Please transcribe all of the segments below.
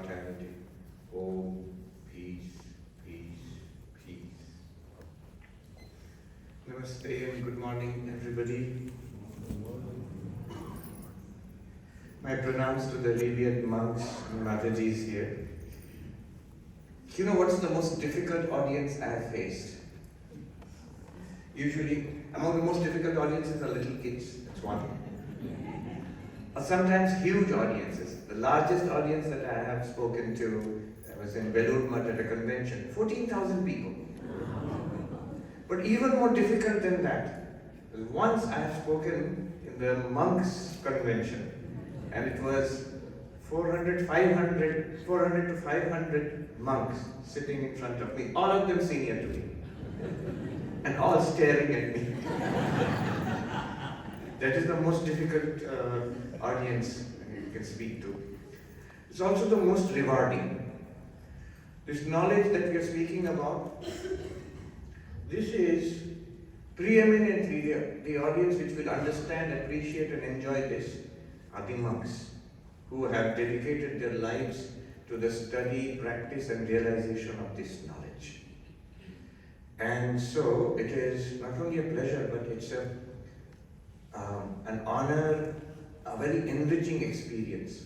immortality. Om, peace, peace, peace. Namaste and good morning, everybody. My pronouns to the revered monks and Matajis here. You know what's the most difficult audience I have faced? Usually, among the most difficult audiences are little kids, that's one. Or sometimes huge audiences. The largest audience that I have spoken to was in Vedanta at a convention, 14,000 people. But even more difficult than that, once I have spoken in the monks' convention, and it was 400 to 500 monks sitting in front of me, all of them senior to me, and all staring at me. That is the most difficult audience you can speak to. It's also the most rewarding. This knowledge that we are speaking about, this is preeminently the audience which will understand, appreciate and enjoy this are the monks who have dedicated their lives to the study, practice and realization of this knowledge. And so it is not only a pleasure, but it's an honor, a very enriching experience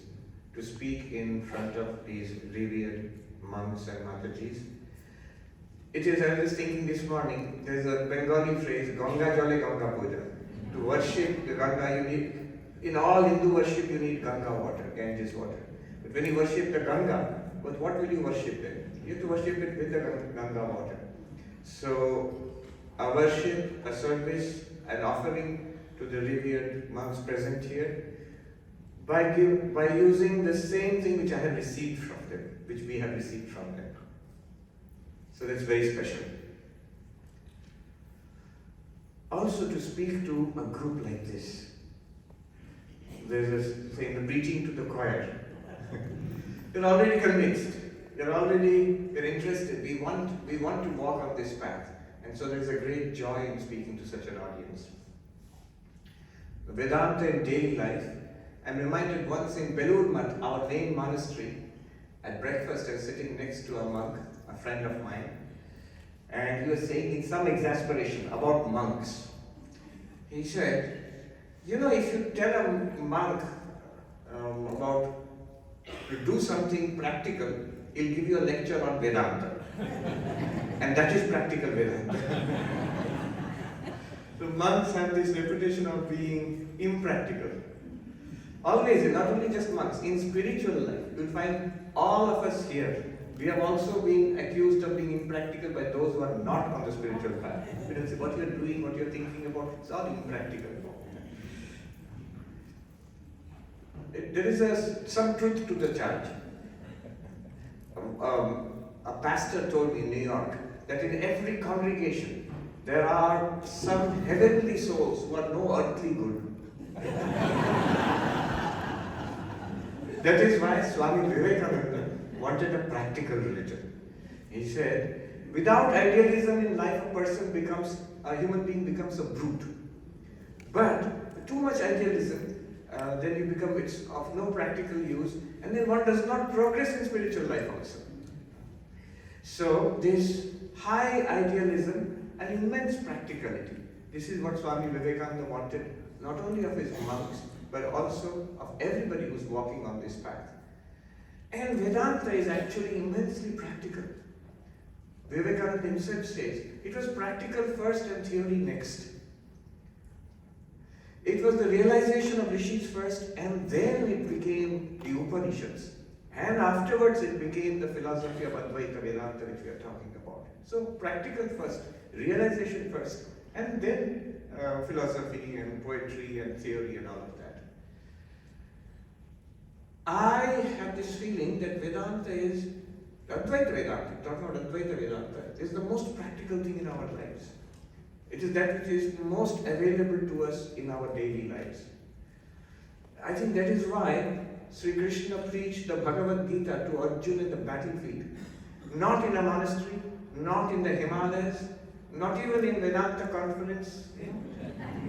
to speak in front of these revered monks and Matajis. It is, I was thinking this morning, there is a Bengali phrase, Ganga Jale Ganga Puja. To worship the Ganga, you need, in all Hindu worship, you need Ganga water, Ganges water. But when you worship the Ganga, but what will you worship then? You have to worship it with the Ganga water. So, a worship, a service, an offering to the revered monks present here, by using the same thing which I have received from them, which we have received from them. So that's very special. Also to speak to a group like this, there's a saying, the preaching to the choir. You're already convinced. You're interested. We want to walk on this path. And so there's a great joy in speaking to such an audience. Vedanta in daily life. I'm reminded once in Belur Math, our main monastery, at breakfast I was sitting next to a monk, a friend of mine, and he was saying in some exasperation about monks. He said, you know, if you tell a monk about to do something practical, he'll give you a lecture on Vedanta. And that is practical Vedanta. So monks have this reputation of being impractical. Always, not only just monks, in spiritual life, you'll find all of us here, we have also been accused of being impractical by those who are not on the spiritual path. We don't say what you're doing, what you're thinking about, it's all impractical. There is some truth to the charge. A pastor told me in New York that in every congregation there are some heavenly souls who are no earthly good. That is why Swami Vivekananda wanted a practical religion. He said, without idealism in life, a human being becomes a brute. But too much idealism, then it's of no practical use, and then one does not progress in spiritual life also. So this high idealism and immense practicality, this is what Swami Vivekananda wanted, not only of his monks, but also of everybody who's walking on this path. And Vedanta is actually immensely practical. Vivekananda himself says, it was practical first and theory next. It was the realization of rishis first, and then it became the Upanishads. And afterwards it became the philosophy of Advaita Vedanta which we are talking about. So practical first, realization first, and then philosophy and poetry and theory and all of that. I have this feeling that Vedanta is, Advaita Vedanta, talking about Advaita Vedanta, is the most practical thing in our lives. It is that which is most available to us in our daily lives. I think that is why Sri Krishna preached the Bhagavad Gita to Arjuna in the battlefield. Not in a monastery, not in the Himalayas, not even in Vedanta conference.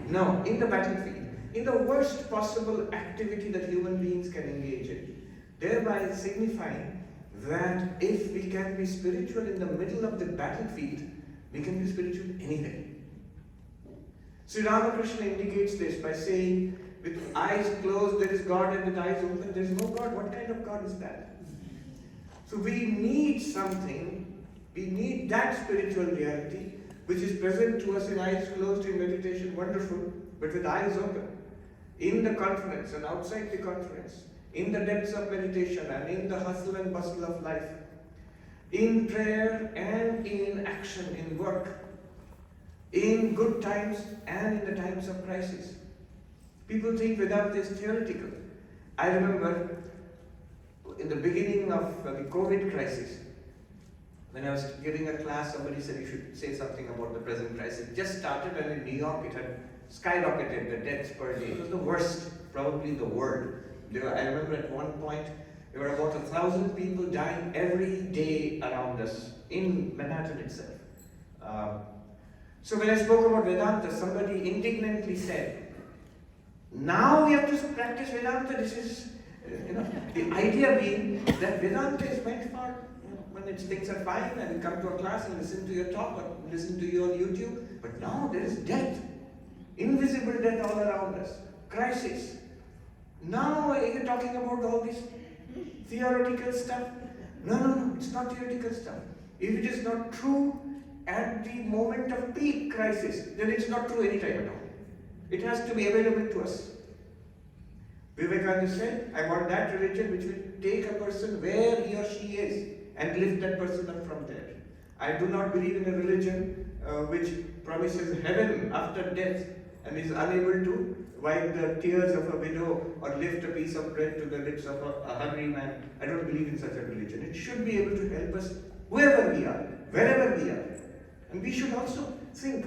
No, in the battlefield. In the worst possible activity that human beings can engage in. thereby signifying that if we can be spiritual in the middle of the battlefield, we can be spiritual anywhere. Sri Ramakrishna indicates this by saying, with eyes closed there is God, and with eyes open there is no God. What kind of God is that? So we need something, we need that spiritual reality which is present to us in eyes closed in meditation, wonderful, but with eyes open. In the conference and outside the conference, in the depths of meditation and in the hustle and bustle of life, in prayer and in action, in work, in good times and in the times of crisis. People think Vedanta is theoretical. I remember in the beginning of the COVID crisis, when I was giving a class, somebody said you should say something about the present crisis. It just started, and in New York it had skyrocketed, the deaths per day. It was the worst, probably in the world. I remember at one point, there were about 1,000 people dying every day around us in Manhattan itself. So when I spoke about Vedanta, somebody indignantly said, now we have to practice Vedanta. This is, the idea being that Vedanta is meant for when things are fine and you come to a class and listen to your talk or listen to you on YouTube. But now there is death, invisible death all around us, crisis. Now you're talking about all this theoretical stuff. No, it's not theoretical stuff. If it is not true at the moment of peak crisis, then it's not true any time at all. It has to be available to us. Vivekananda said, I want that religion which will take a person where he or she is and lift that person up from there. I do not believe in a religion which promises heaven after death and is unable to wipe the tears of a widow or lift a piece of bread to the lips of a hungry man. I don't believe in such a religion. It should be able to help us whoever we are, wherever we are. And we should also think,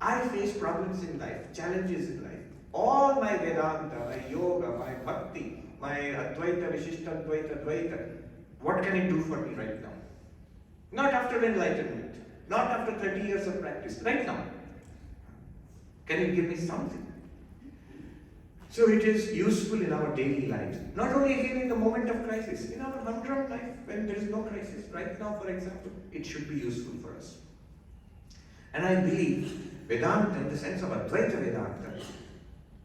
I face problems in life, challenges in life. All my Vedanta, my yoga, my bhakti, my Advaita, Vishishtadvaita, Dvaita, what can it do for me right now? Not after enlightenment, not after 30 years of practice, right now. Can it give me something? So it is useful in our daily lives. Not only again in the moment of crisis, in our humdrum life when there is no crisis. Right now, for example, it should be useful for us. And I believe Vedanta, in the sense of Advaita Vedanta,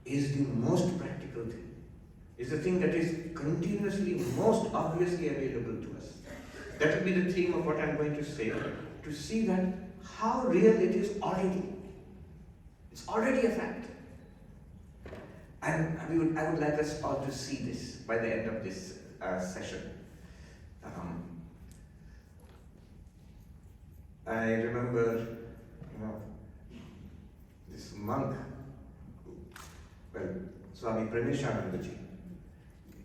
is the most practical thing. Is the thing that is continuously, most obviously available to us. That will be the theme of what I'm going to say, to see that how real it is already. It's already a fact. And I would like us all to see this by the end of this session. I remember, this monk, Swami Premishanandaji.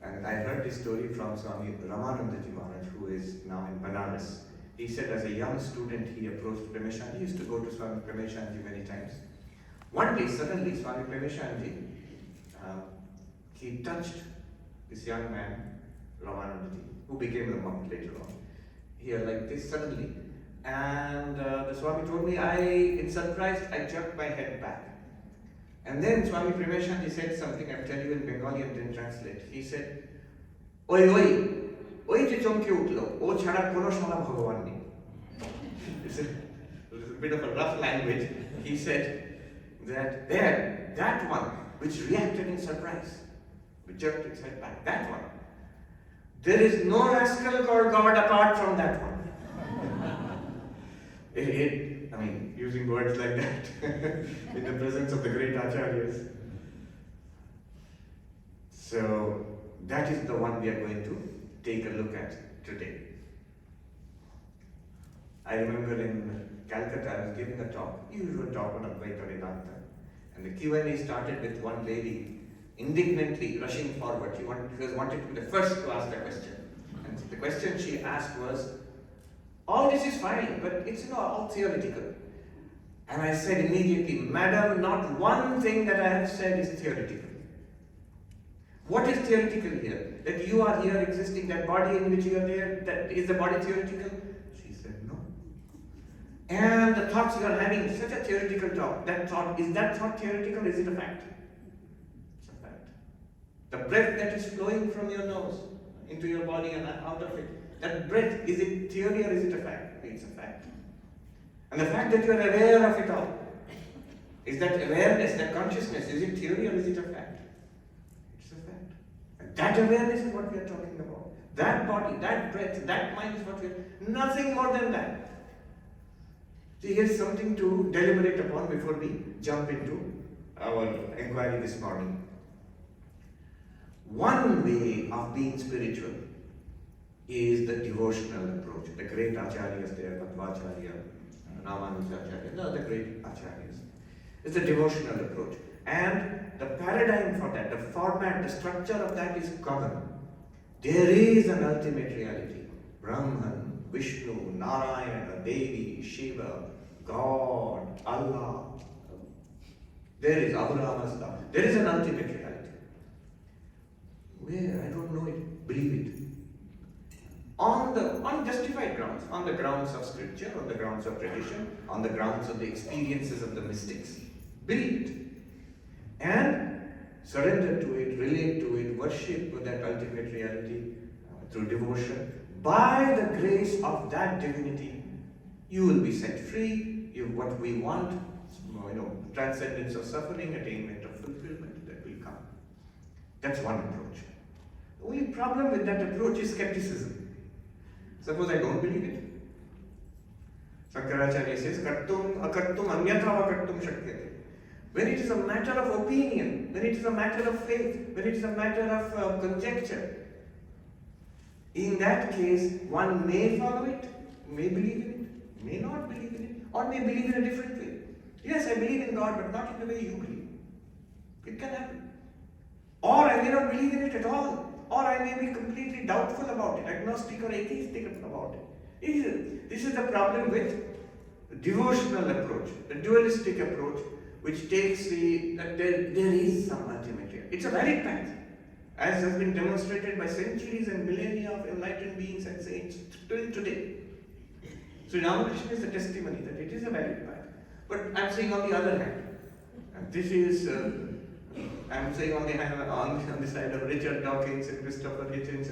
And I heard this story from Swami Ramanandaji Maharaj, who is now in Banaras. He said as a young student he approached Premishanandaji. He used to go to Swami Premishanandaji many times. One day, suddenly, Swami Premishanandaji, he touched this young man, Ramanandaji, who became a monk later on. Here, like this, suddenly. And the Swami told me, in surprise, I jerked my head back. And then Swami Premishanandaji said something, I'll tell you in Bengali and then translate. He said, oi je chomke utlo, o chhada kono shona bhagavan nei. It's a bit of a rough language. He said that that one which reacted in surprise, which jerked its head back, that one, there is no rascal called God apart from that one. Using words like that in the presence of the great acharyas. So that is the one we are going to take a look at today. I remember in Calcutta I was giving a talk, usual talk on Advaita Vedanta, and the Q&A started with one lady indignantly rushing forward. She wanted to be the first to ask a question. And the question she asked was, all this is fine, but it's all theoretical. And I said immediately, Madam, not one thing that I have said is theoretical. What is theoretical here? That you are here existing, that body in which you are there, that is the body theoretical? She said, no. And the thoughts you are having, such a theoretical talk, is that thought theoretical or is it a fact? It's a fact. The breath that is flowing from your nose, into your body and out of it. That breath, is it theory or is it a fact? It's a fact. And the fact that you are aware of it all, is that awareness, that consciousness, is it theory or is it a fact? It's a fact. And that awareness is what we are talking about. That body, that breath, that mind is what we are, nothing more than that. See, here's something to deliberate upon before we jump into our inquiry this morning. One way of being spiritual is the devotional approach. The great acharyas there, Madhvacharya, Ramanujacharya, no, the great acharyas. It's the devotional approach. And the paradigm for that, the format, the structure of that is common. There is an ultimate reality. Brahman, Vishnu, Narayana, Devi, Shiva, God, Allah. There is Abraham. There is an ultimate reality. Where? I don't know it. Believe it. On justified grounds, on the grounds of scripture, on the grounds of tradition, on the grounds of the experiences of the mystics. Believe it. And surrender to it, relate to it, worship that ultimate reality through devotion. By the grace of that divinity, you will be set free. What we want, transcendence of suffering, attainment of fulfillment, that will come. That's one approach. The only problem with that approach is skepticism. Suppose I don't believe it. Shankaracharya says, Kartum akartum anyatra kartum shakyate. When it is a matter of opinion, when it is a matter of faith, when it is a matter of conjecture, in that case, one may follow it, may believe in it, may not believe in it, or may believe in a different way. Yes, I believe in God, but not in the way you believe. It can happen. Or I may not believe in it at all. Or I may be completely doubtful about it, agnostic or atheistic about it. This is the problem with the devotional approach, the dualistic approach, which takes that there is some ultimate reality. It's a valid path, as has been demonstrated by centuries and millennia of enlightened beings and saints till today. So Ramakrishna is a testimony that it is a valid path. But I'm saying on the other hand, and this is, I'm saying on the side of Richard Dawkins and Christopher Hitchens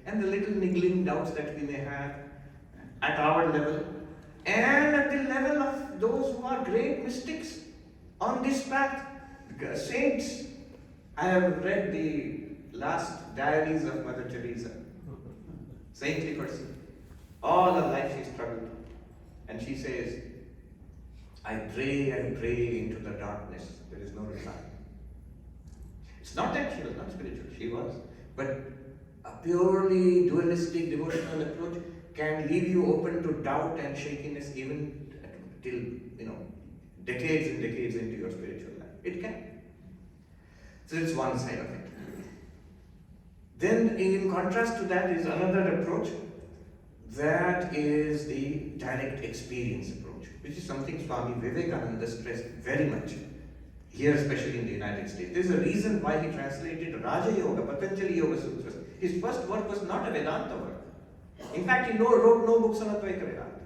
and the little niggling doubts that we may have at our level and at the level of those who are great mystics on this path, saints. I have read the last diaries of Mother Teresa, saintly person. All her life she struggled. And she says, I pray and pray into the darkness. There is no reply. It's not that she was not spiritual, she was. But a purely dualistic devotional approach can leave you open to doubt and shakiness even till, decades and decades into your spiritual life. It can. So it's one side of it. Then in contrast to that is another approach. That is the direct experience approach, which is something Swami Vivekananda stressed very much, here especially in the United States. There's a reason why he translated Raja Yoga, Patanjali Yoga Sutras. His first work was not a Vedanta work. In fact, he wrote no books on Advaita Vedanta.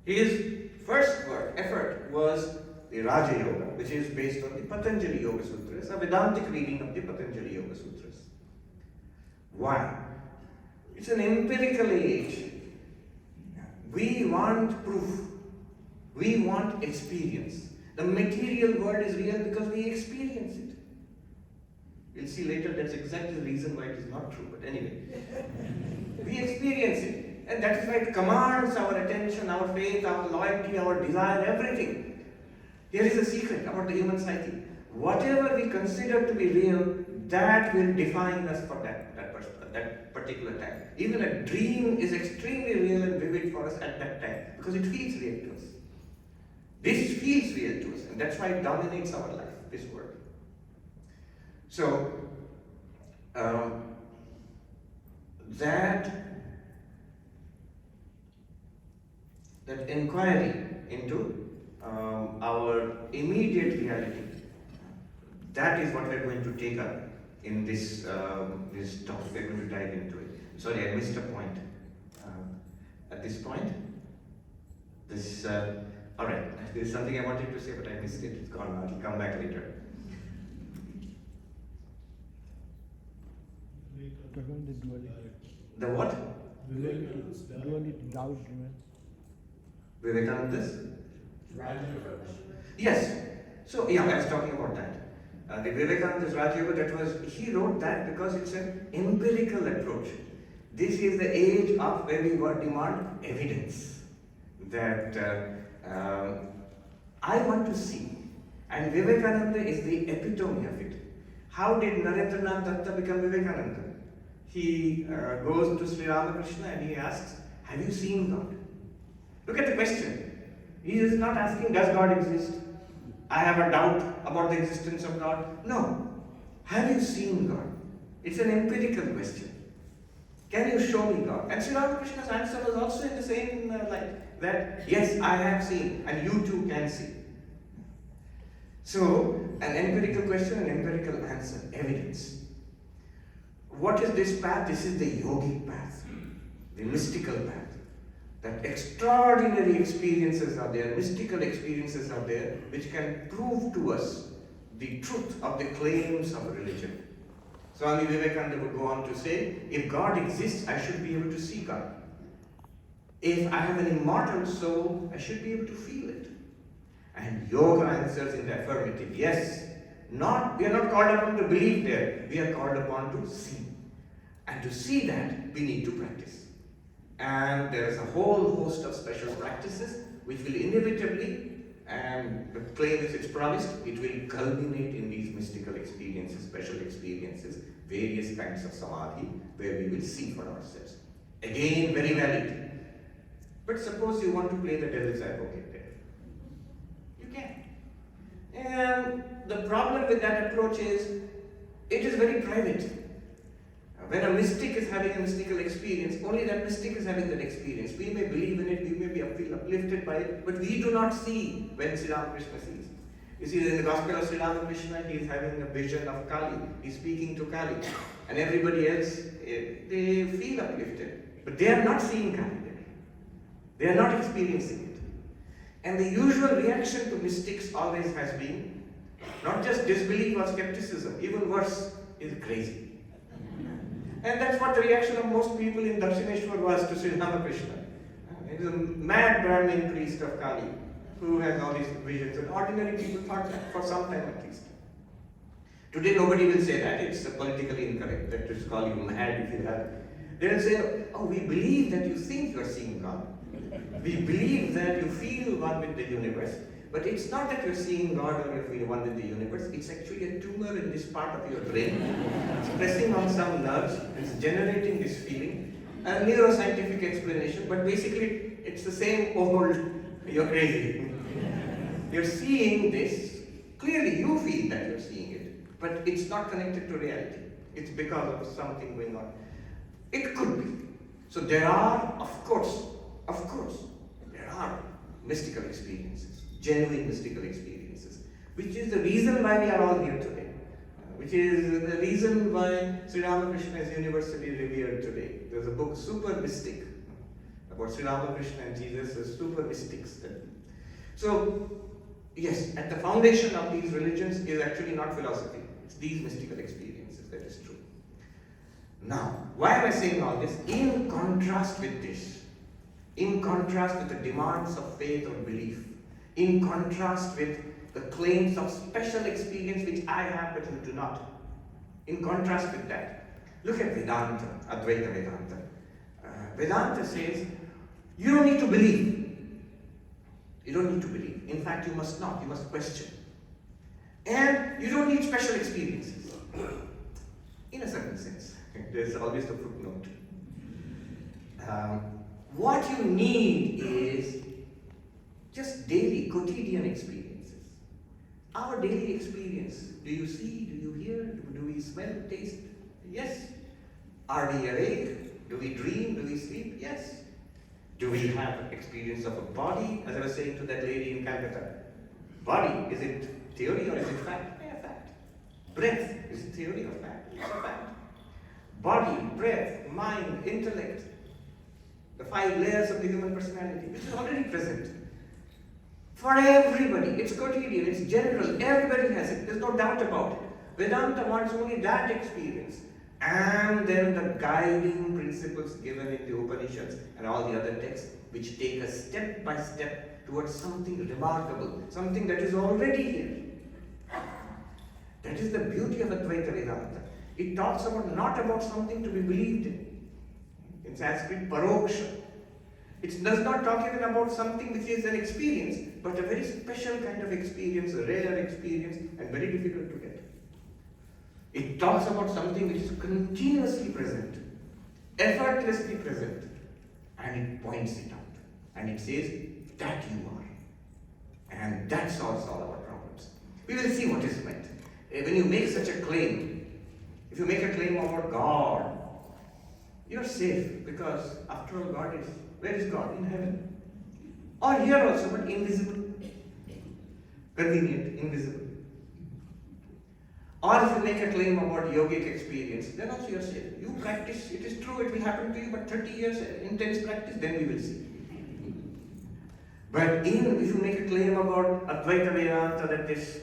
His first effort was the Raja Yoga, which is based on the Patanjali Yoga Sutras, a Vedantic reading of the Patanjali Yoga Sutras. Why? It's an empirical age. We want proof. We want experience. The material world is real because we experience it. We'll see later that's exactly the reason why it is not true, but anyway. We experience it. And that is why it commands our attention, our faith, our loyalty, our desire, everything. Here is a secret about the human psyche. Whatever we consider to be real, that will define us for that particular time. Even a dream is extremely real and vivid for us at that time because it feels real to us. This feels real to us, and that's why it dominates our life, this world. So, that inquiry into our immediate reality, that is what we're going to take up in this topic. We're going to dive into it. Sorry, I missed a point. At this point, all right, there's something I wanted to say, but I missed it. It's gone now. I'll come back later. Talking about the duality. The what? Duality, doubt, remember? Vivekananda's? Yes. So, yeah, I was talking about that. The Vivekananda's Raj Yoga, he wrote that because it's an empirical approach. This is the age of where we demand evidence. That I want to see. And Vivekananda is the epitome of it. How did Narendranath Datta become Vivekananda? He goes to Sri Ramakrishna and he asks, have you seen God? Look at the question. He is not asking, does God exist? I have a doubt about the existence of God. No. Have you seen God? It's an empirical question. Can you show me God? And Sri Ramakrishna's answer was also in the same light. That, yes, I have seen, and you too can see. So, an empirical question, an empirical answer, evidence. What is this path? This is the yogic path, the mystical path. That extraordinary experiences are there, mystical experiences are there, which can prove to us the truth of the claims of religion. Swami Vivekananda would go on to say, if God exists, I should be able to see God. If I have an immortal soul, I should be able to feel it. And yoga answers in the affirmative. Yes, we are not called upon to believe there, we are called upon to see. And to see that, we need to practice. And there is a whole host of special practices which will inevitably, and the claim is it's promised, it will culminate in these mystical experiences, special experiences, various kinds of samadhi, where we will see for ourselves. Again, very valid. But suppose you want to play the devil's advocate there. You can. And the problem with that approach is, it is very private. When a mystic is having a mystical experience, only that mystic is having that experience. We may believe in it, we may feel uplifted by it, but we do not see when Sri Ramakrishna sees. You see, in the Gospel of Sri Ramakrishna, he is having a vision of Kali. He is speaking to Kali. And everybody else, they feel uplifted. But they are not seeing Kali there. They are not experiencing it. And the usual reaction to mystics always has been, not just disbelief or skepticism, even worse, is crazy. And that's what the reaction of most people in Dakshineshwar was to Sri Ramakrishna. He is a mad Brahmin priest of Kali who has all these visions. And ordinary people thought that for some time at least. Today nobody will say that. It's politically incorrect that to call you mad if you have. They will say, oh, we believe that you think you are seeing God. We believe that you feel one with the universe. But it's not that you're seeing God or you feel one with the universe. It's actually a tumor in this part of your brain. It's pressing on some nerves. It's generating this feeling. A neuroscientific explanation, but basically it's the same old, you're crazy. You're seeing this. Clearly you feel that you're seeing it. But it's not connected to reality. It's because of something going on. It could be. So there are, of course, there are mystical experiences. Genuine mystical experiences, which is the reason why we are all here today, which is the reason why Sri Ramakrishna is universally revered today. There's a book, Super Mystic, about Sri Ramakrishna and Jesus as super mystics. So, yes, at the foundation of these religions is actually not philosophy, it's these mystical experiences, that is true. Now, why am I saying all this? In contrast with this, in contrast with the demands of faith or belief, in contrast with the claims of special experience which I have but you do not. In contrast with that, look at Vedanta, Advaita Vedanta. Vedanta says, you don't need to believe. You don't need to believe. In fact, you must not. You must question. And you don't need special experiences. In a certain sense. There's always the footnote. What you need is just daily, quotidian experiences. Our daily experience. Do you see? Do you hear? Do we smell, taste? Yes. Are we awake? Do we dream? Do we sleep? Yes. Do we have experience of a body? As I was saying to that lady in Calcutta. Body, is it theory or is it fact? Yeah, fact. Breath, is it theory or fact? It's a fact. Body, breath, mind, intellect. The 5 layers of the human personality, which is already present. For everybody, it's quotidian, it's general, everybody has it, there's no doubt about it. Vedanta wants only that experience. and then the guiding principles given in the Upanishads and all the other texts, which take us step by step towards something remarkable, something that is already here. That is the beauty of Advaita Vedanta. It talks about not about something to be believed in. In Sanskrit, paroksha. It does not talk even about something which is an experience, but a very special kind of experience, a rare experience, and very difficult to get. It talks about something which is continuously present, effortlessly present, and it points it out. And it says, that you are. And that solves all our problems. We will see what is meant. When you make such a claim, if you make a claim about God, you're safe, because after all, God is, where is God? In heaven. Or here also, but invisible. Convenient, invisible. Or if you make a claim about yogic experience, then also you're safe. You practice, it is true, it will happen to you, but 30 years intense practice, then we will see. But if you make a claim about Advaita Vedanta, that this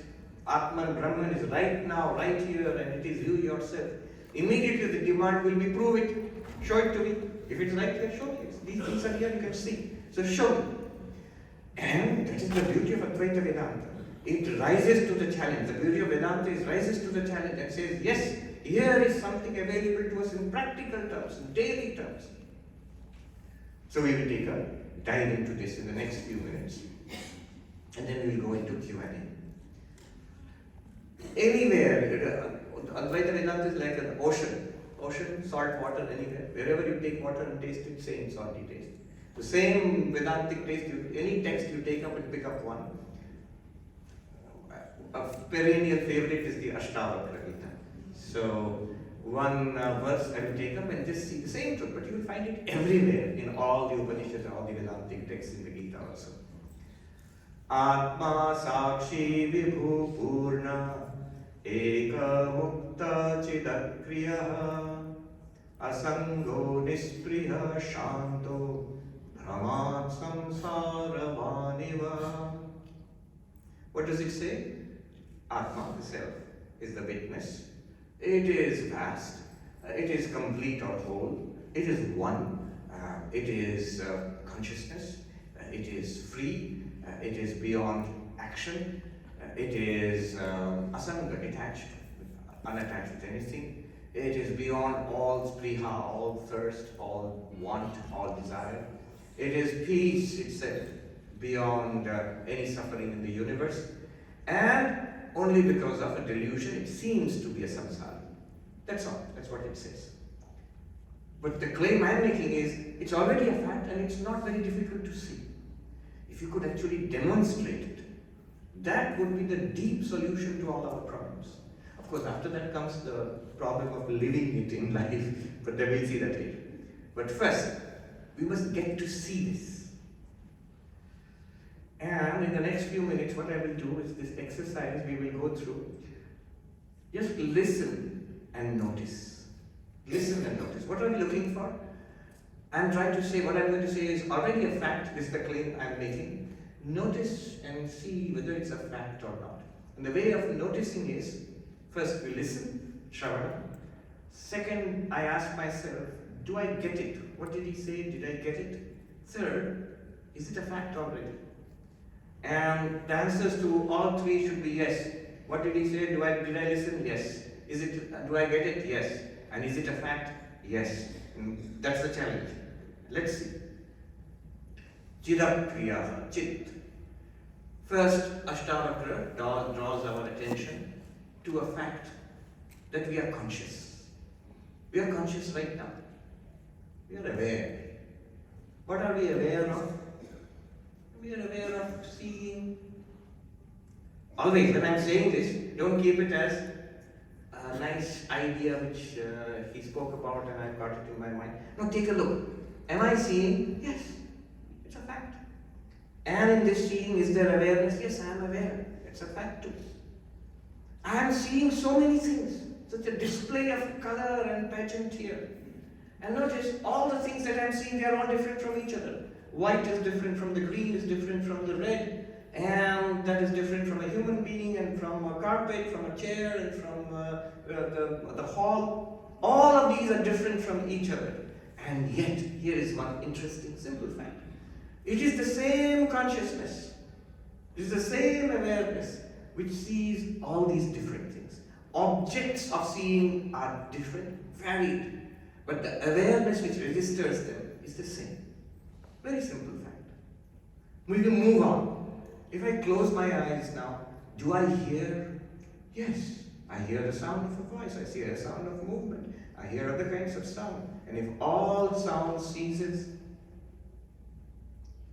Atman, Brahman is right now, right here, and it is you yourself, immediately the demand will be, prove it, show it to me. If it's right here, show me. These things are here, you can see. So show me. And that is the beauty of Advaita Vedanta. It rises to the challenge. The beauty of Vedanta is rises to the challenge and says, yes, here is something available to us in practical terms, in daily terms. So we will take a dive into this in the next few minutes. And then we will go into Q&A. Anywhere, Advaita Vedanta is like an ocean. Ocean, salt water, anywhere. Wherever you take water and taste it, same salty taste. The same Vedantic taste, any text you take up and pick up one. A perennial favorite is the Ashtavakriyata. So, one verse I will take up and just see the same truth, but you will find it everywhere in all the Upanishads, all the Vedantic texts in the Gita also. Atma Sakshi Vibhu Purna Eka Mukta Chidakriya Asango Nispriya Shanto Brahmat Samsara Vaniva. What does it say? Atma, the self, is the witness. It is vast, it is complete or whole, it is one, it is consciousness, it is free, it is beyond action, it is asanga, detached, unattached with anything, it is beyond all spriha, all thirst, all want, all desire. It is peace itself, beyond any suffering in the universe, and only because of a delusion it seems to be a samsara. That's all, that's what it says. But the claim I'm making is, it's already a fact and it's not very difficult to see. If you could actually demonstrate it, that would be the deep solution to all our problems. Of course, after that comes the problem of living it in life, but then we'll see that later. But first, we must get to see this. And in the next few minutes, what I will do is this exercise we will go through. Just listen and notice. Listen and notice. What are we looking for? I'm trying to say, what I'm going to say is already a fact. This is the claim I'm making. Notice and see whether it's a fact or not. And the way of noticing is, first we listen, shravana. Second, I ask myself, do I get it? What did he say? Did I get it? Third, is it a fact already? And the answers to all three should be yes. What did he say? Did I listen? Yes. Do I get it? Yes. And is it a fact? Yes. And that's the challenge. Let's see. Chidakriya, chit. First, Ashtavakra draws our attention to a fact that we are conscious. We are conscious right now. We are aware. What are we aware of? We are aware of seeing. Always, when I'm saying this, don't keep it as a nice idea which he spoke about and I've got it in my mind. No, take a look. Am I seeing? Yes, it's a fact. And in this seeing, is there awareness? Yes, I am aware. It's a fact too. I am seeing so many things. Such a display of color and pageant here. And notice, all the things that I'm seeing, they are all different from each other. White is different from the green, is different from the red, and that is different from a human being and from a carpet, from a chair, and from the hall. All of these are different from each other. And yet, here is one interesting simple fact. It is the same consciousness, it is the same awareness which sees all these different things. Objects of seeing are different, varied, but the awareness which registers them is the same. Very simple fact. We will move on. If I close my eyes now, do I hear? Yes, I hear the sound of a voice, I hear the sound of movement, I hear other kinds of sound. And if all sound ceases,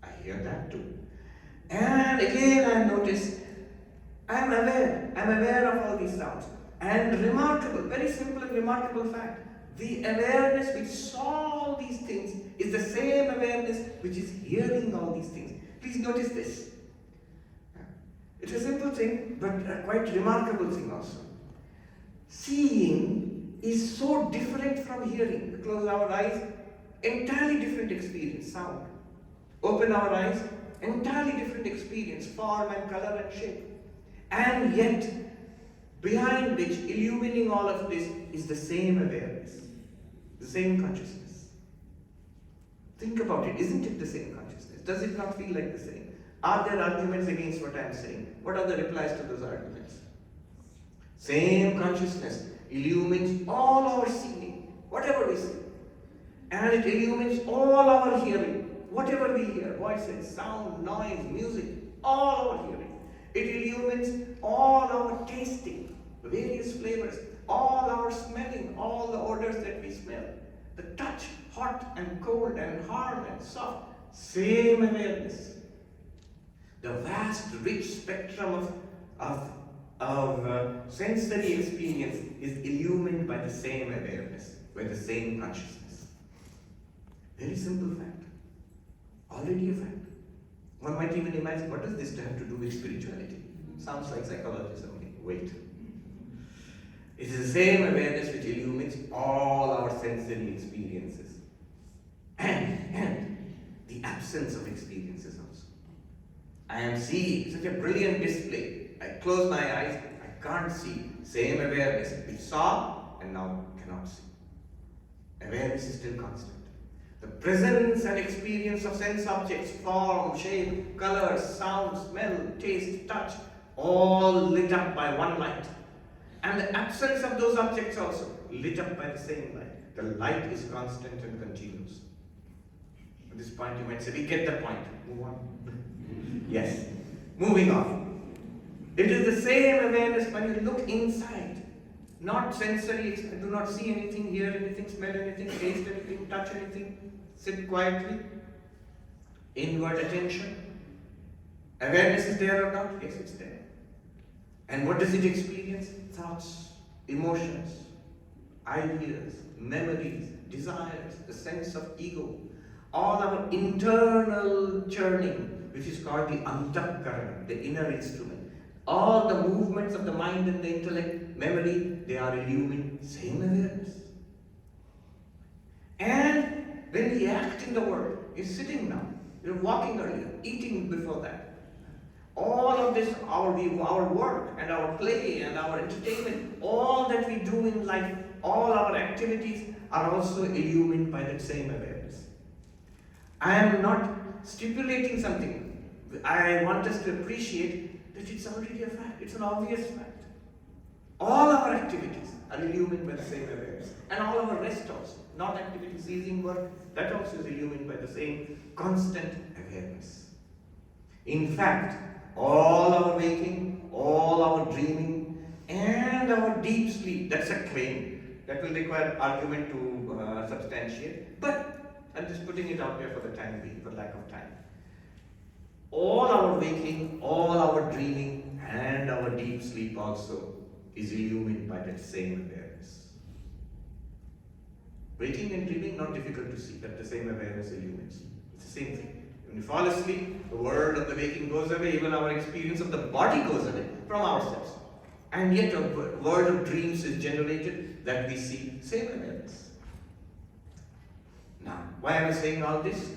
I hear that too. And again I notice, I am aware of all these sounds. And remarkable, very simple and remarkable fact, the awareness which saw all these things is the same awareness which is hearing all these things. Please notice this. It's a simple thing, but a quite remarkable thing also. Seeing is so different from hearing. We close our eyes, entirely different experience, sound. Open our eyes, entirely different experience, form and color and shape. And yet, behind which, illumining all of this, is the same awareness, the same consciousness. Think about it, isn't it the same consciousness? Does it not feel like the same? Are there arguments against what I am saying? What are the replies to those arguments? Same consciousness illumines all our seeing, whatever we see. And it illumines all our hearing, whatever we hear, voices, sound, noise, music, all our hearing. It illumines all our tasting, various flavors, all our smelling, all the odors that we smell. The touch, hot and cold and hard and soft, same awareness. The vast, rich spectrum of sensory experience is illumined by the same awareness, by the same consciousness. Very simple fact. Already a fact. One might even imagine, what does this have to do with spirituality? Sounds like psychology only. Wait. It is the same awareness which illumines all our sensory experiences. And the absence of experiences also. I am seeing such a brilliant display. I close my eyes, I can't see. Same awareness which saw and now cannot see. Awareness is still constant. The presence and experience of sense objects, form, shape, color, sound, smell, taste, touch, all lit up by one light. And the absence of those objects also lit up by the same light. The light is constant and continuous. At this point you might say, we get the point. Move on. Yes. Moving on. It is the same awareness when you look inside. Not sensory, do not see anything, hear anything, smell anything, taste anything, touch anything. Sit quietly. Inward attention. Awareness is there or not? Yes, it's there. And what does it experience? Thoughts, emotions, ideas, memories, desires, the sense of ego. All our internal churning, which is called the antahkarana, the inner instrument. All the movements of the mind and the intellect, memory, they are illumined, same awareness. And when we act in the world, you're sitting now, you're walking earlier, eating before that. All of this, our work and our play and our entertainment, all that we do in life, all our activities are also illumined by that same awareness. I am not stipulating something. I want us to appreciate that it's already a fact. It's an obvious fact. All our activities are illumined by the same awareness. And all our rest also, not activity, ceasing work, that also is illumined by the same constant awareness. In fact, all our waking, all our dreaming, and our deep sleep, that's a claim that will require argument to substantiate. But I'm just putting it out there for the time being, for lack of time. All our waking, all our dreaming, and our deep sleep also is illumined by that same awareness. Waking and dreaming, not difficult to see, but the same awareness illumines. It's the same thing. When you fall asleep, the world of the waking goes away, even our experience of the body goes away from ourselves. And yet a world of dreams is generated that we see, same awareness. Now, why am I saying all this?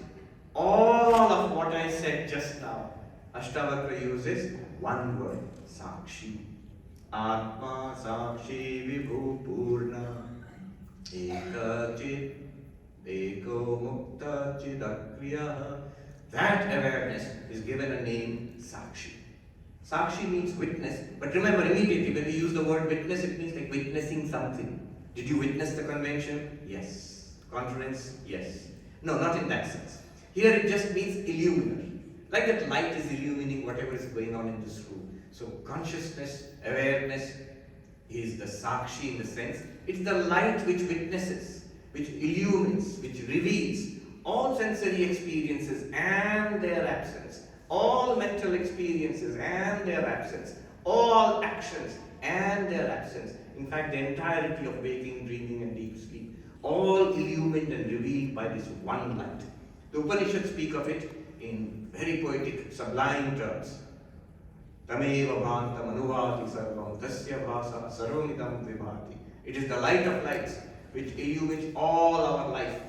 All of what I said just now, Ashtavakra uses one word, Sakshi. Atma Sakshi Vibhu Purna. Ekachit, eko mukta chidakriya. That awareness is given a name Sakshi. Sakshi means witness, but remember immediately when we use the word witness, it means like witnessing something. Did you witness the convention? Yes. Conference? Yes. No, not in that sense. Here it just means illuminer. Like that light is illumining whatever is going on in this room. So consciousness, awareness is the Sakshi in the sense, it's the light which witnesses, which illumines, which reveals all sensory experiences and their absence, all mental experiences and their absence, all actions and their absence. In fact, the entirety of waking, dreaming and deep sleep, all illumined and revealed by this one light. The Upanishads speak of it in very poetic, sublime terms. Tameva bhantam anuvati sarvam tasya bhasa sarvamidam vibhati. It is the light of lights which illumines all our life.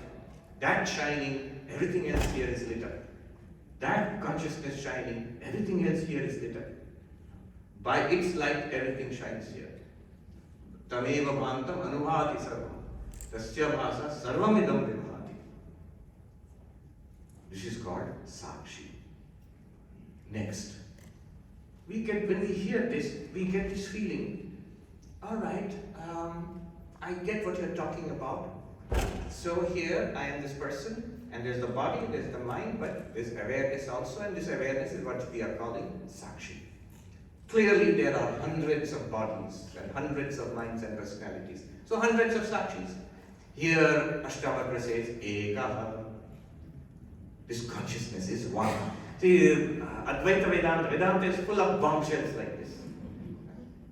That shining, everything else here is lit up. That consciousness shining, everything else here is lit up. By its light, everything shines here. Tameva bhantam anuvati sarvam tasya bhasa sarvamidam vibhati. This is called Sakshi. Next, when we hear this, we get this feeling, alright, I get what you're talking about. So here I am this person, and there's the body, there's the mind, but there's awareness also, and this awareness is what we are calling Sakshi. Clearly there are hundreds of bodies and hundreds of minds and personalities. So hundreds of Sakshis. Here Ashtavakra says, Ekaha. This consciousness is one. See, Advaita Vedanta is full of bombshells like this.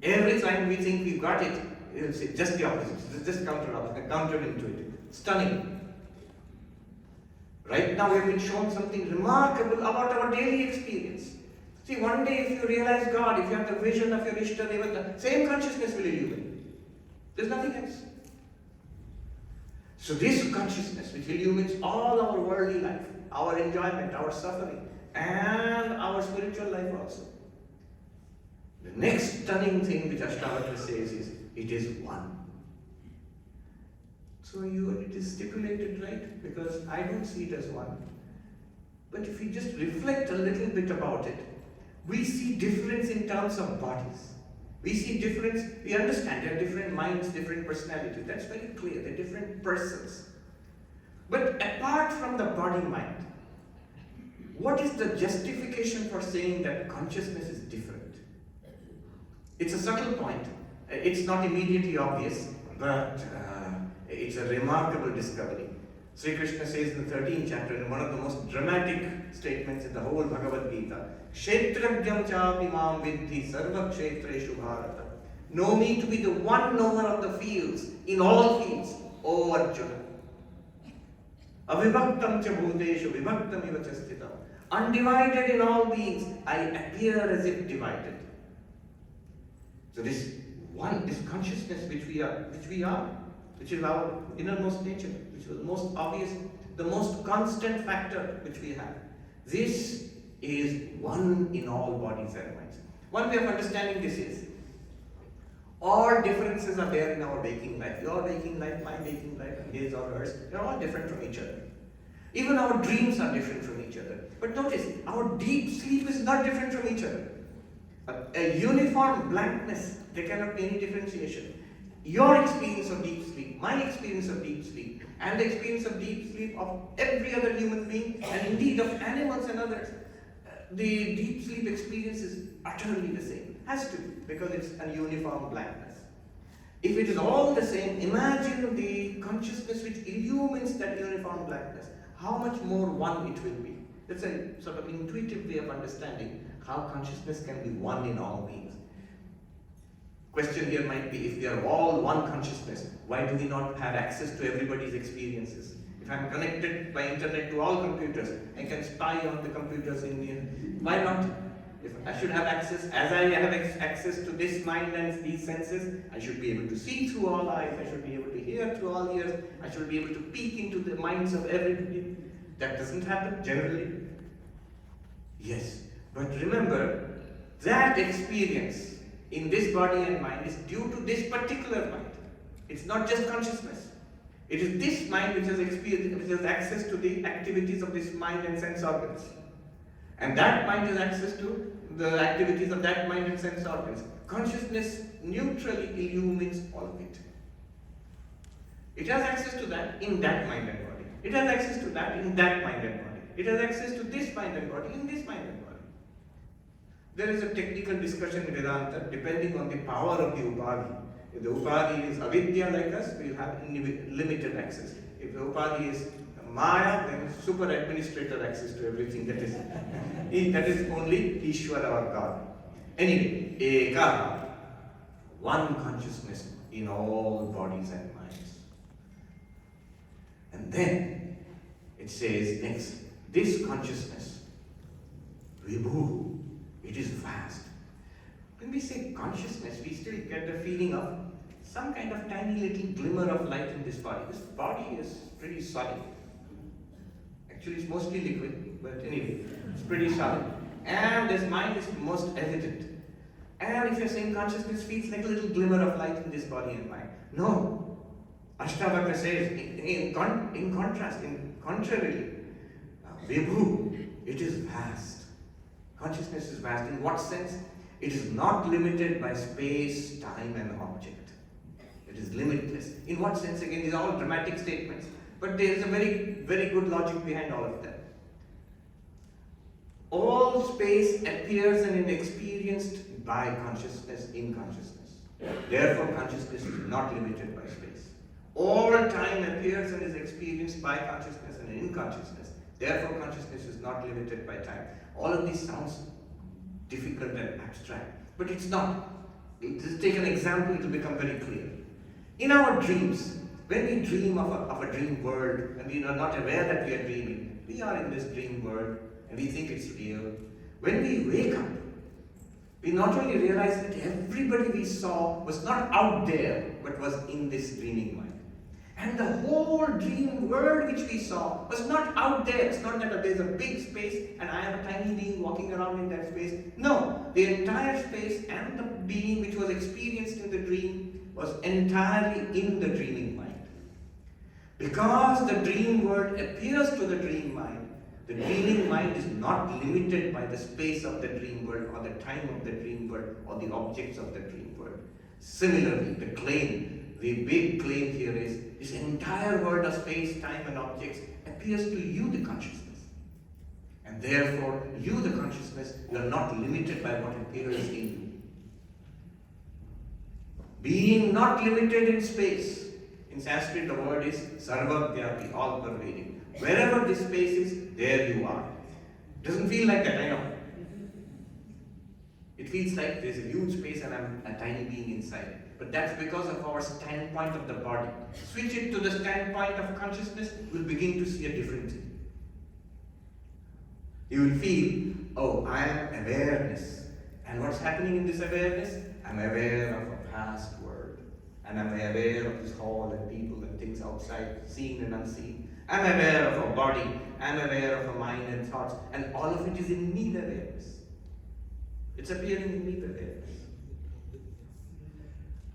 Every time we think we've got it, you'll see just the opposite. It's just counterintuitive. Stunning. Right now we have been shown something remarkable about our daily experience. See, one day if you realize God, if you have the vision of your Ishta Devata, same consciousness will illumine. There's nothing else. So this consciousness which illumines all our worldly life, our enjoyment, our suffering, and our spiritual life also. The next stunning thing which Ashtavakra says is, it is one. So it is stipulated, right? Because I don't see it as one. But if we just reflect a little bit about it, we see difference in terms of bodies. We see difference, we understand there are different minds, different personalities. That's very clear, they're different persons. But apart from the body-mind, what is the justification for saying that consciousness is different? It's a subtle point. It's not immediately obvious, but it's a remarkable discovery. Sri Krishna says in the 13th chapter, in one of the most dramatic statements in the whole Bhagavad Gita, Kshetragyam chapi mam vidhi sarva kshetreshu bharata. Know me to be the one knower of the fields, in all fields, O Arjuna. Avibhaktam cha bhuteshu vibhaktam iva cha sthitam. Undivided in all beings, I appear as if divided. So this consciousness which we are, which is our innermost nature, which is the most obvious, the most constant factor which we have. This is one in all bodies and minds. One way of understanding this is, all differences are there in our waking life. Your waking life, my waking life, and his or hers, they're all different from each other. Even our dreams are different from each other. But notice, our deep sleep is not different from each other. A uniform blankness, there cannot be any differentiation. Your experience of deep sleep, my experience of deep sleep, and the experience of deep sleep of every other human being, and indeed of animals and others, the deep sleep experience is utterly the same. Has to be, because it's a uniform blankness. If it is all the same, imagine the consciousness which illumines that uniform blankness. How much more one it will be. That's a sort of intuitive way of understanding how consciousness can be one in all beings. Question here might be, if we are all one consciousness, why do we not have access to everybody's experiences? If I'm connected by internet to all computers, I can spy on the computers in India. Why not? If I should have access, as I have access to this mind and these senses, I should be able to see through all eyes, I should be able to hear through all ears, I should be able to peek into the minds of everybody. That doesn't happen generally. Yes, but remember, that experience in this body and mind is due to this particular mind. It's not just consciousness. It is this mind which has access to the activities of this mind and sense organs. And that mind has access to the activities of that mind and sense organs. Consciousness neutrally illumines all of it. It has access to that in that mind and body. It has access to that in that mind and body. It has access to this mind and body in this mind and body. There is a technical discussion in Vedanta depending on the power of the upadhi. If the upadhi is avidya like us, we will have limited access. If the upadhi is Maya, then super administrator access to everything. That is only Ishvara or God. Anyway, Eka, one consciousness in all bodies and minds. And then it says next, this consciousness, Vibhu, it is vast. When we say consciousness, we still get the feeling of some kind of tiny little glimmer of light in this body. This body is pretty solid. Actually, it's mostly liquid, but anyway, it's pretty solid. And this mind is most evident. And if you're saying consciousness feels like a little glimmer of light in this body and mind. No. Ashtavakra says, in contrary, Vibhu, it is vast. Consciousness is vast. In what sense? It is not limited by space, time, and object. It is limitless. In what sense? Again, these are all dramatic statements. But there is a very, very good logic behind all of them. All space appears and is experienced by consciousness in consciousness. Therefore, consciousness is not limited by space. All time appears and is experienced by consciousness and in consciousness. Therefore, consciousness is not limited by time. All of this sounds difficult and abstract, but it's not. Just take an example, it will become very clear. In our dreams, when we dream of a dream world and we are not aware that we are dreaming, we are in this dream world and we think it's real. When we wake up, we not only realize that everybody we saw was not out there, but was in this dreaming mind. And the whole dream world which we saw was not out there. It's not that there's a big space and I am a tiny being walking around in that space. No, the entire space and the being which was experienced in the dream was entirely in the dreaming mind. Because the dream world appears to the dream mind, the dreaming mind is not limited by the space of the dream world or the time of the dream world or the objects of the dream world. Similarly, the big claim here is this entire world of space, time and objects appears to you, the consciousness. And therefore, you, the consciousness, you are not limited by what appears in you. Being not limited in space. In Sanskrit, the word is Sarvapriyananda, all pervading. Wherever this space is, there you are. Doesn't feel like that, I know. It feels like there's a huge space and I'm a tiny being inside. But that's because of our standpoint of the body. Switch it to the standpoint of consciousness, we'll begin to see a different thing. You will feel, oh, I am awareness. And what's happening in this awareness? I'm aware of a past world. And I'm aware of this hall and people and things outside, seen and unseen. I'm aware of a body. I'm aware of a mind and thoughts. And all of it is in me, the awareness. It's appearing in me, the awareness.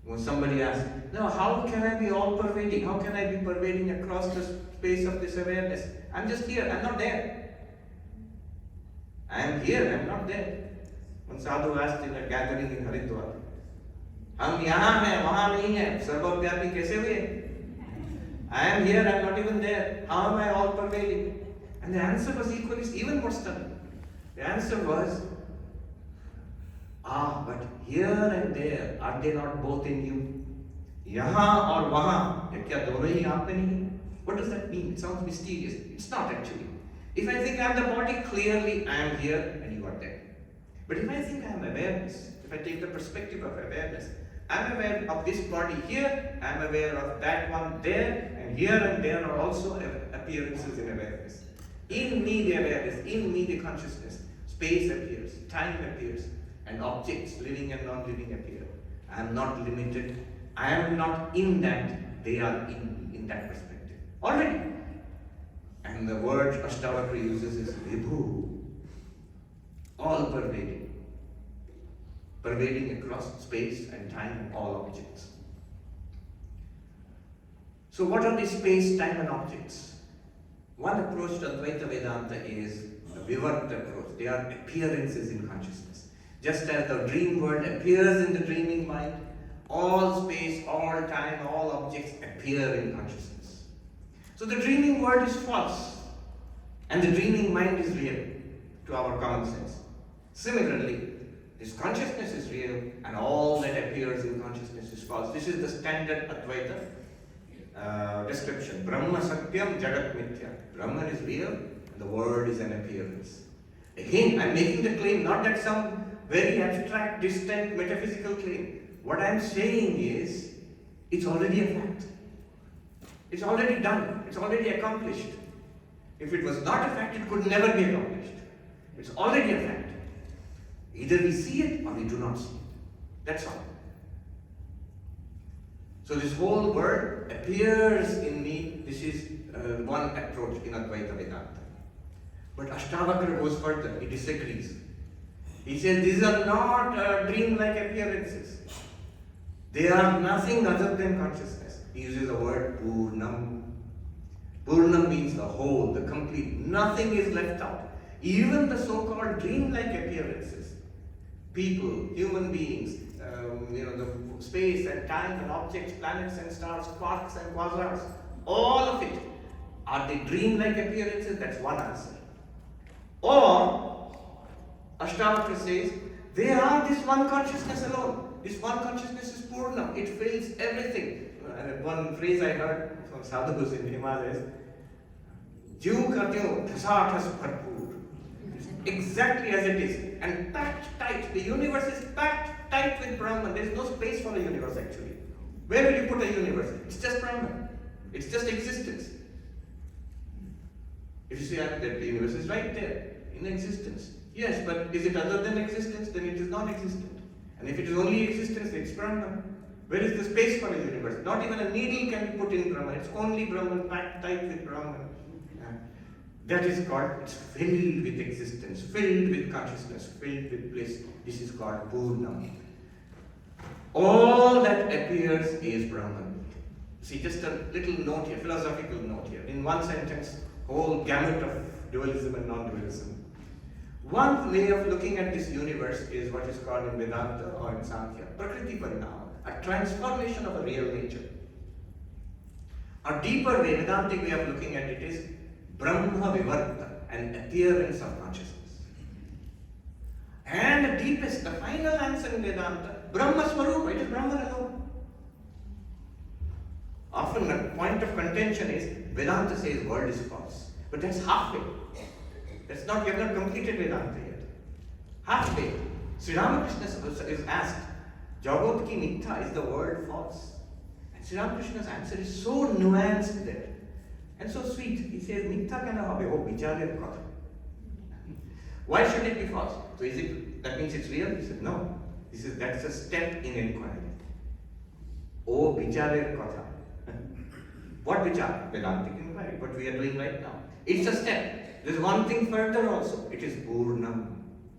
When somebody asks, no, how can I be all pervading? How can I be pervading across the space of this awareness? I'm just here, I'm not there. I am here, I'm not there. One sadhu asked in a gathering in Haridwar, हम यहाँ हैं, वहाँ नहीं हैं, सर्वव्यापी कैसे हुए? I am here, I am not even there. How am I all pervading? And the answer was equally, even more stunning. The answer was, but here and there, are they not both in you? Yahan और वहाँ, क्या दोनों ही आप में नहीं? What does that mean? It sounds mysterious. It's not actually. If I think I am the body, clearly I am here and you are there. But if I think I am awareness, if I take the perspective of awareness, I am aware of this body here, I am aware of that one there, and here and there are also appearances in awareness. In me the awareness, in me the consciousness, space appears, time appears, and objects, living and non-living appear. I am not limited, I am not in that, they are in that perspective. Already. And the word Ashtavakra uses is Vibhu, all pervading. Pervading across space and time and all objects. So what are these space, time and objects? One approach to Advaita Vedanta is the Vivarta approach. They are appearances in consciousness. Just as the dream world appears in the dreaming mind, all space, all time, all objects appear in consciousness. So the dreaming world is false and the dreaming mind is real to our common sense. Similarly, this consciousness is real and all that appears in consciousness is false. This is the standard Advaita description. Brahma Satyam Jagat Mithya. Brahman is real and the world is an appearance. Again, I am making the claim, not that some very abstract, distant, metaphysical claim. What I am saying is, it's already a fact. It's already done. It's already accomplished. If it was not a fact, it could never be accomplished. It's already a fact. Either we see it or we do not see it. That's all. So this whole world appears in me. This is one approach in Advaita Vedanta. But Ashtavakra goes further. He disagrees. He says these are not dream-like appearances. They are nothing other than consciousness. He uses the word Purnam. Purnam means the whole, the complete. Nothing is left out. Even the so-called dream-like appearances, people, human beings, the space and time and objects, planets and stars, quarks and quasars, all of it, are they dream-like appearances? That's one answer. Or, Ashtavakra says, they are this one consciousness alone. This one consciousness is Purna. It fills everything. And one phrase I heard from sadhus in the Himalayas, Jiv kartyo thasathas bharpur. Exactly as it is. And packed tight. The universe is packed tight with Brahman. There is no space for a universe actually. Where will you put a universe? It's just Brahman. It's just existence. If you say that the universe is right there, in existence. Yes, but is it other than existence? Then it is non-existent. And if it is only existence, it's Brahman. Where is the space for a universe? Not even a needle can be put in Brahman. It's only Brahman, packed tight with Brahman. That is called, it's filled with existence, filled with consciousness, filled with bliss. This is called Purnam. All that appears is Brahman. See, just a little note here, philosophical note here. In one sentence, whole gamut of dualism and non-dualism. One way of looking at this universe is what is called in Vedanta or in Sankhya, Prakriti Parinama, a transformation of a real nature. A deeper way, Vedantic way of looking at it is Brahma Vivarta, an appearance of consciousness. And the deepest, the final answer in Vedanta, Brahma Swarupa, it is Brahman alone. Often a point of contention is, Vedanta says world is false. But that's halfway. That's not, we have not completed Vedanta yet. Halfway. Sri Ramakrishna is asked, Jagat ki mithya, is the word false? And Sri Ramakrishna's answer is so nuanced there. And so sweet. He says, mithya kana hobe, oh bicharer kotha. Why should it be false? So is it, that means it's real? He said, no. He says, that's a step in inquiry. Oh bicharer kotha. What vichar? Vedantic inquiry, what we are doing right now. It's a step. There's one thing further also. It is Purnam.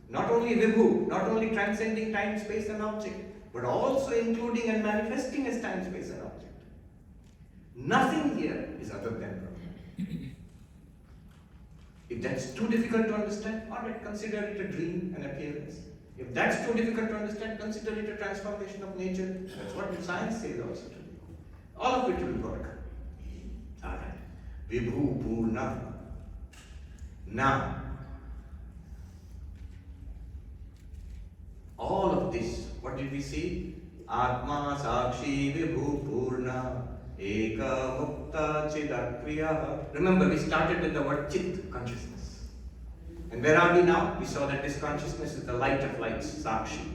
Not only Vibhu, not only transcending time, space and object, but also including and manifesting as time, space and object. Nothing here is other than Brahman. If that's too difficult to understand, alright, consider it a dream, an appearance. If that's too difficult to understand, consider it a transformation of nature. That's what science says also. All of it will work. Alright. Vibhu Purna. Now, all of this, what did we see? Atma Sakshi Vibhu Purna Eka Mukta Chidakriya. Remember, we started with the word Chit, consciousness. And where are we now? We saw that this consciousness is the light of lights, Sakshi.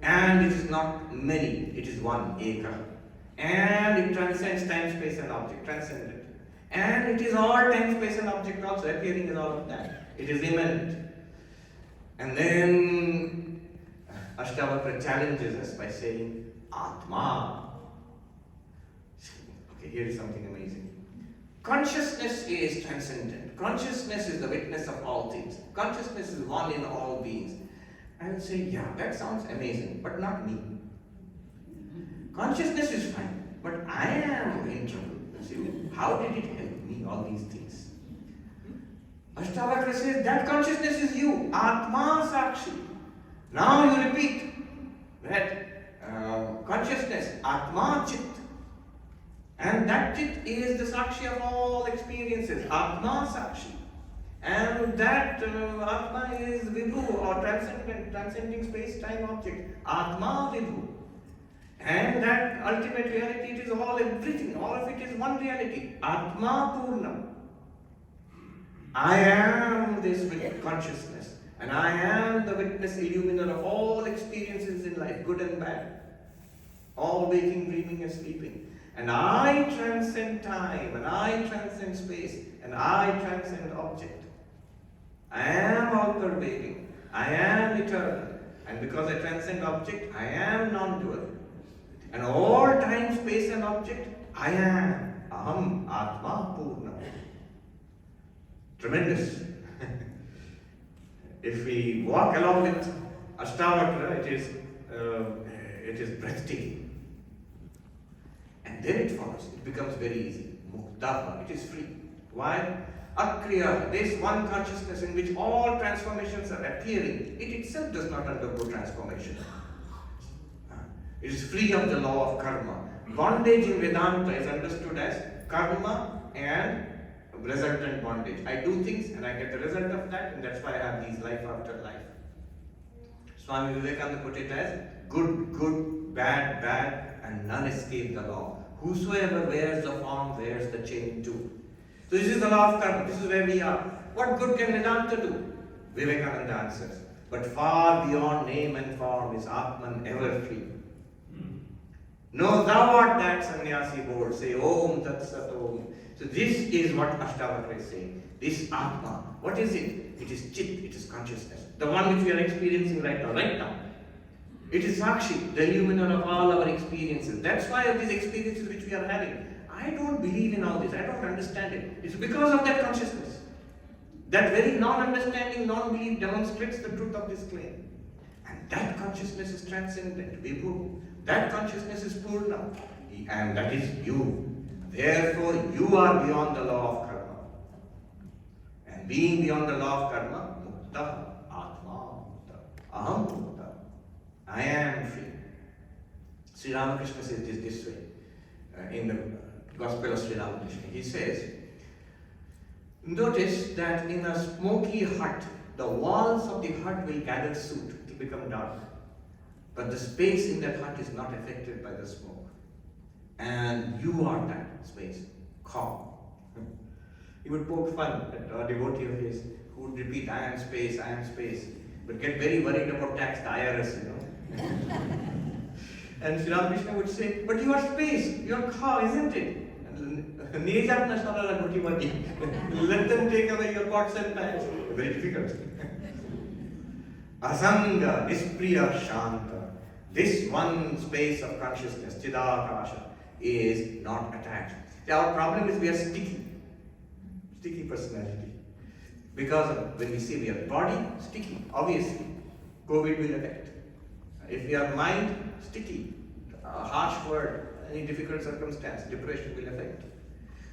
And it is not many, it is one, Eka. And it transcends time, space and object, transcendent. And it is all time, space and object also, appearing in all of that. It is immanent. And then Ashtavakra challenges us by saying, Atma. Okay, here is something amazing. Consciousness is transcendent. Consciousness is the witness of all things. Consciousness is one in all beings. I would say, yeah, that sounds amazing, but not me. Consciousness is fine, but I am in trouble. See, how did it help me, all these things? Ashtavakra says that consciousness is you, Atma Sakshi. Now you repeat that consciousness, Atma Chit. And that Chit is the Sakshi of all experiences, Atma Sakshi. And that Atma is Vibhu or transcending space-time object, Atma Vibhu. And that ultimate reality, it is all everything, all of it is one reality, Atma Purna. I am this consciousness, and I am the witness illuminer of all experiences in life, good and bad, all waking, dreaming and sleeping. And I transcend time, and I transcend space, and I transcend object. I am all pervading, I am eternal, and because I transcend object, I am non-dual. And all time, space and object, I am Aham Atma Purna. Tremendous. If we walk along with Ashtavakra, it is breathtaking. And then it follows, it becomes very easy. Muktaha, it is free. Why? Akriya, this one consciousness in which all transformations are appearing, it itself does not undergo transformation. It is free of the law of karma. Bondage in Vedanta is understood as karma and resultant bondage. I do things and I get the result of that, and that's why I have these life after life. Swami Vivekananda put it as good, good, bad, bad, and none escape the law. Whosoever wears the form wears the chain too. So this is the law of karma. This is where we are. What good can Vedanta do? Vivekananda answers. But far beyond name and form is Atman ever free. No, thou art that sannyasi board. Say Om Tat Sat Om. So this is what Ashtavakra is saying. This Atma. What is it? It is Chit, it is consciousness. The one which we are experiencing right now. It is Sakshi, the illuminer of all our experiences. That's why of these experiences which we are having. I don't believe in all this. I don't understand it. It's because of that consciousness. That very non-understanding, non-belief demonstrates the truth of this claim. And that consciousness is transcendent, Vibhu. That consciousness is Purna. And that is you. Therefore, you are beyond the law of karma. And being beyond the law of karma, Mukta, Atma Mukta, Aham Mukta. I am free. Sri Ramakrishna says this way in the Gospel of Sri Ramakrishna. He says, notice that in a smoky hut, the walls of the hut will gather soot, it will become dark. But the space in that hut is not affected by the smoke. And you are that space, calm. He would poke fun at a devotee of his who would repeat, I am space, but get very worried about tax, the IRS, And Sri Ramakrishna would say, but you are space, you are calm, isn't it? Let them take away your pots and pans. Very difficult. Asanga, Nispriya, Shanta. This one space of consciousness, Chidakasha, is not attached. Our problem is we are sticky personality. Because when we say we are body, sticky, obviously, COVID will affect. If we are mind, sticky, harsh word, any difficult circumstance, depression will affect.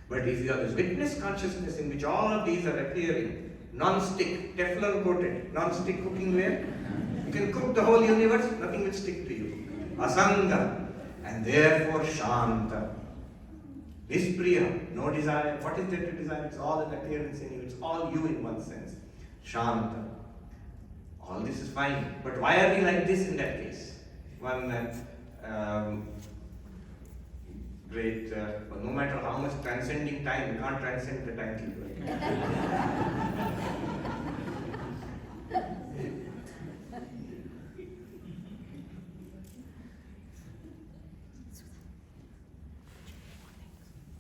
But if you have this witness consciousness in which all of these are appearing, non-stick, Teflon coated, non-stick cooking ware, you can cook the whole universe, nothing will stick to you. Asanga, and therefore Shanta. Nispriya, no desire. What is there to desire? It's all an appearance in you, it's all you in one sense. Shanta. All this is fine, but why are we like this in that case? One great, no matter how much transcending time, you can't transcend the timekeeper.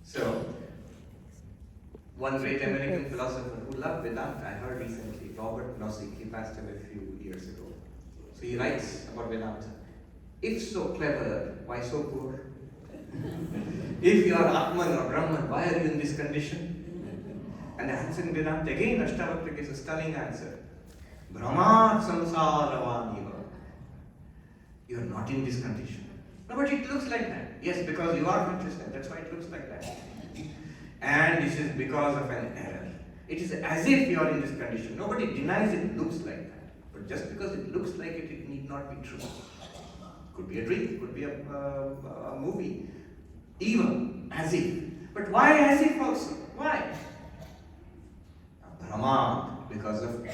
So, one great American philosopher who loved Vedanta, I heard recently, Robert Nozick, he passed away a few years ago. So he writes about Vedanta. If so clever, why so poor? If you are Atman or Brahman, why are you in this condition? And the answer in Vedanta, again, Ashtavakra gives a stunning answer. Brahmat samsaravaniva. You are not in this condition. No, but it looks like that. Yes, because you are consciousness, that's why it looks like that. And this is because of an error. It is as if you are in this condition. Nobody denies it looks like that. But just because it looks like it, it need not be true. Could be a dream, could be a movie. Even as if. But why as if also? Why? Brahma, because of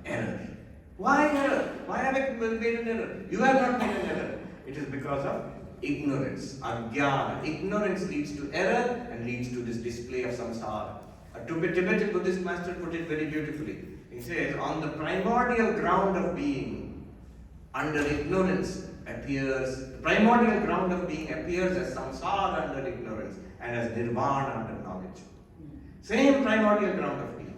error. Why error? Why have I made an error? You have not made an error. It is because of ignorance, ajnana. Ignorance leads to error and leads to this display of samsara. A Tibetan Buddhist master put it very beautifully. He says, on the primordial ground of being, under ignorance appears, the primordial ground of being appears as samsara under ignorance and as nirvana under knowledge. Same primordial ground of being.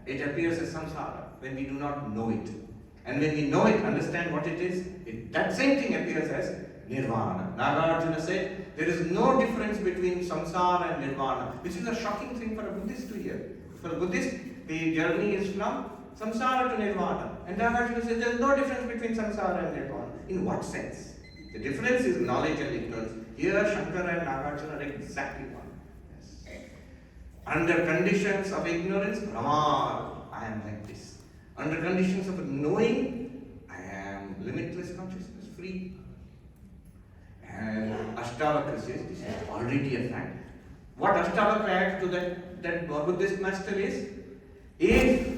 It appears as samsara when we do not know it. And when we know it, understand what it is, that same thing appears as nirvana. Nagarjuna said, there is no difference between samsara and nirvana, which is a shocking thing for a Buddhist to hear. For a Buddhist, the journey is from samsara to nirvana. And Nagarjuna says, there is no difference between samsara and nirvana. In what sense? The difference is knowledge and ignorance. Here, Shankara and Nagarjuna are exactly one. Yes. Under conditions of ignorance, Brahma, I am like this. Under conditions of knowing, I am limitless consciousness, free. And Ashtavakra says, this is already a fact. What Ashtavakra adds to that Buddhist master is, if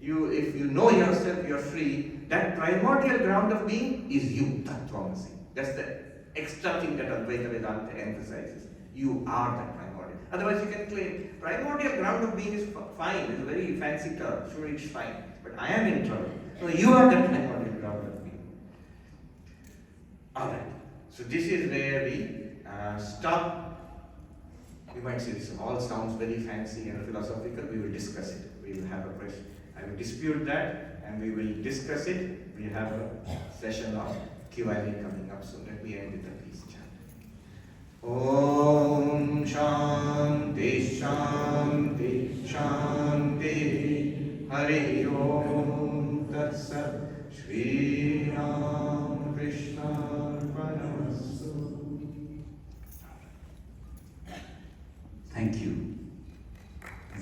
you know yourself, you are free, that primordial ground of being is you, Tattvamasi. That's the extra thing that Advaita Vedanta emphasizes. You are that primordial. Otherwise you can claim, primordial ground of being is fine, it's a very fancy term, sure it's fine. But I am in trouble. So you are that primordial ground of being. Alright. So this is where we stop. You might say this all sounds very fancy and philosophical. We will discuss it. We will have a question. I will dispute that and we will discuss it. We have a session of Q&A coming up soon. Let me end with a peace chant. Om Shanti Shanti Shanti Hari